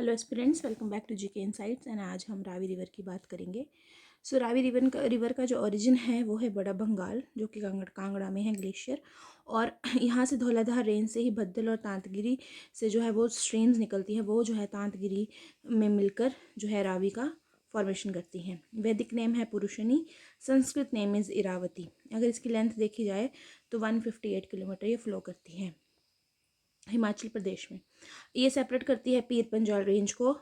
Hello aspirants, welcome back to GK insights. And आज हम Ravi river की बात करेंगे। सो रावी रिवर का जो ओरिजिन है वो है बड़ा भंगाल, जो कि कांगड़ा में है ग्लेशियर। और यहाँ से धौलाधार रेंज से ही भद्दल और तांतगिरी से जो है वो स्ट्रीम्स निकलती है, वो जो है तांतगिरी में मिलकर जो है रावी का फॉर्मेशन करती हैं। वैदिक नेम है पुरुषनी, संस्कृत नेम इज़ इरावती। अगर इसकी लेंथ देखी जाए तो 158 किलोमीटर ये फ्लो करती है हिमाचल प्रदेश में। ये सेपरेट करती है पीर पंजाल रेंज को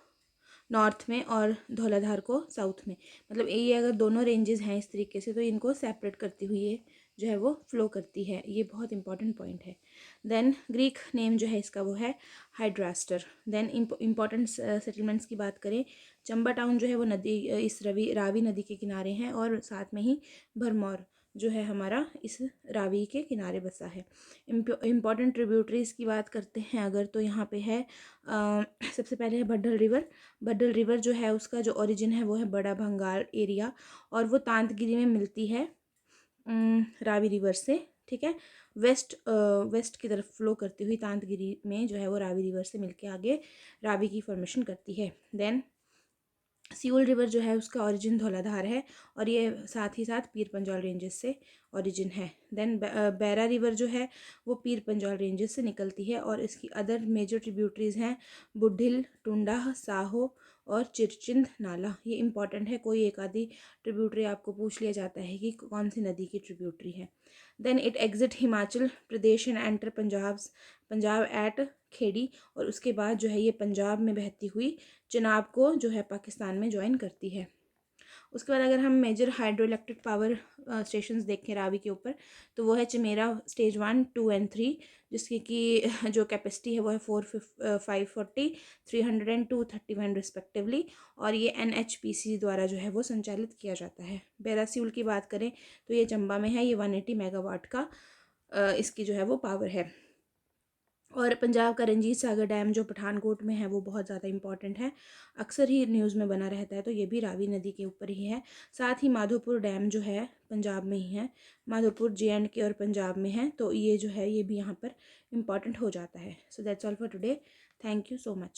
नॉर्थ में और धौलाधार को साउथ में। मतलब ये अगर दोनों रेंजेस हैं इस तरीके से तो इनको सेपरेट करती हुई ये जो है वो फ्लो करती है। ये बहुत इंपॉर्टेंट पॉइंट है। देन ग्रीक नेम जो है इसका वो है हाइड्रास्टर। देन इम्पॉर्टेंट सेटलमेंट्स की बात करें, चंबा टाउन जो है वो नदी इस रावी नदी के किनारे हैं और साथ में ही भरमौर जो है हमारा इस रावी के किनारे बसा है। इम्पॉर्टेंट ट्रिब्यूटरीज की बात करते हैं अगर, तो यहाँ पे है सबसे पहले है भड्डल रिवर। भड्डल रिवर जो है उसका जो ओरिजिन है वो है बड़ा भंगाल एरिया, और वो तांतगिरी में मिलती है रावी रिवर से। ठीक है, वेस्ट की तरफ फ्लो करती हुई तांतगिरी में जो है वो रावी रिवर से मिलके आगे रावी की फॉर्मेशन करती है। देन सियोल रिवर जो है उसका ओरिजिन धौलाधार है और ये साथ ही साथ पीर पंजाल रेंजेस से ओरिजिन है। देन बैरा रिवर जो है वो पीर पंजाल रेंजेस से निकलती है और इसकी अदर मेजर ट्रिब्यूटरीज हैं बुढ़िल, टुंडा, साहो और चिरचिंद नाला। ये इंपॉर्टेंट है, कोई एक आधी ट्रिब्यूटरी आपको पूछ लिया जाता है कि कौन सी नदी की ट्रिब्यूटरी है। Then it exit Himachal Pradesh and enter Punjab at Kheri, और उसके बाद जो है ये पंजाब में बहती हुई चिनाब को जो है पाकिस्तान में ज्वाइन करती है। उसके बाद अगर हम major hydroelectric power stations देखें रावी के ऊपर, तो वो है चमेरा स्टेज 1, 2 एंड 3, जिसकी की जो कैपेसिटी है वो है 540, 300 एंड 231 रिस्पेक्टिवली। और ये NHPC द्वारा जो है वो संचालित किया जाता है। बैरासिउल की बात करें तो ये चंबा में है, ये 180 मेगावाट का इसकी जो है वो पावर है। और पंजाब का रंजीत सागर डैम जो पठानकोट में है वो बहुत ज़्यादा इंपॉर्टेंट है, अक्सर ही न्यूज़ में बना रहता है, तो ये भी रावी नदी के ऊपर ही है। साथ ही माधोपुर डैम जो है पंजाब में ही है, माधोपुर JNK और पंजाब में है, तो ये जो है ये भी यहाँ पर इम्पॉर्टेंट हो जाता है। So that's all for today. Thank you so much.